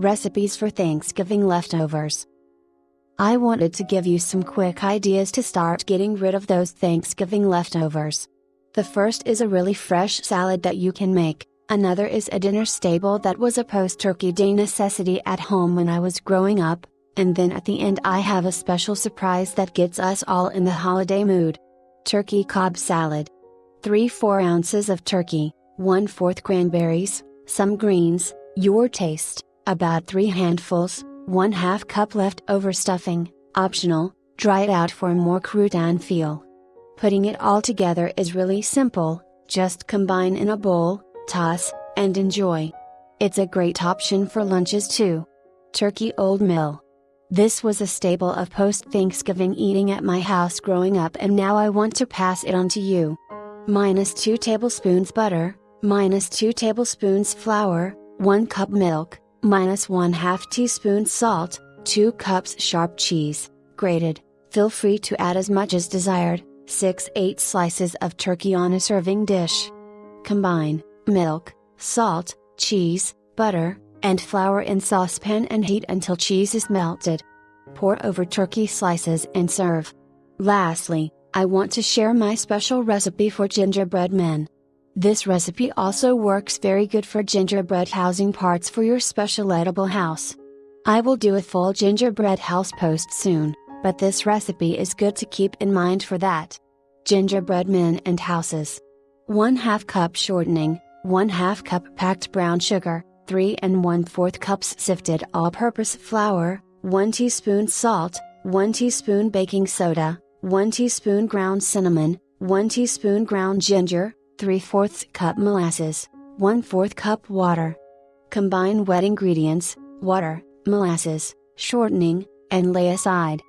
Recipes for Thanksgiving Leftovers. I wanted to give you some quick ideas to start getting rid of those Thanksgiving leftovers. The first is a really fresh salad that you can make, another is a dinner staple that was a post-Turkey Day necessity at home when I was growing up, and then at the end I have a special surprise that gets us all in the holiday mood. Turkey Cobb Salad. 3-4 ounces of turkey, 1/4 cranberries, some greens, your taste, about 3 handfuls, 1/2 cup leftover stuffing, optional, dry it out for a more crouton feel. Putting it all together is really simple, just combine in a bowl, toss, and enjoy. It's a great option for lunches too. Turkey Old Mill. This was a staple of post-Thanksgiving eating at my house growing up, and now I want to pass it on to you. -2 tablespoons butter, -2 tablespoons flour, 1 cup milk, -1/2 teaspoon salt, 2 cups sharp cheese, grated. Feel free to add as much as desired. 6-8 slices of turkey on a serving dish. Combine milk, salt, cheese, butter, and flour in saucepan and heat until cheese is melted. Pour over turkey slices and serve. Lastly, I want to share my special recipe for gingerbread men. This recipe also works very good for gingerbread housing parts for your special edible house. I will do a full gingerbread house post soon, but this recipe is good to keep in mind for that. Gingerbread men and houses. 1/2 cup shortening, 1/2 cup packed brown sugar, 3 1/4 cups sifted all-purpose flour, 1 teaspoon salt, 1 teaspoon baking soda, 1 teaspoon ground cinnamon, 1 teaspoon ground ginger, 3/4 cup molasses, 1/4 cup water. Combine wet ingredients, water, molasses, shortening, and lay aside.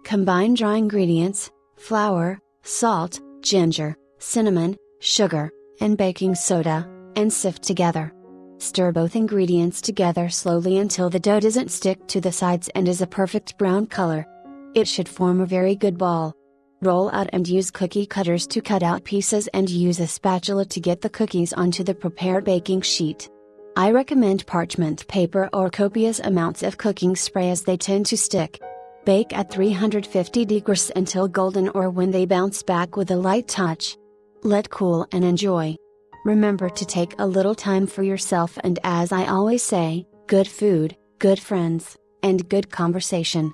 Combine dry ingredients, flour, salt, ginger, cinnamon, sugar, and baking soda, and sift together. Stir both ingredients together slowly until the dough doesn't stick to the sides and is a perfect brown color. It should form a very good ball. Roll out and use cookie cutters to cut out pieces and use a spatula to get the cookies onto the prepared baking sheet. I recommend parchment paper or copious amounts of cooking spray as they tend to stick. Bake at 350 degrees until golden or when they bounce back with a light touch. Let cool and enjoy. Remember to take a little time for yourself, and as I always say, good food, good friends, and good conversation.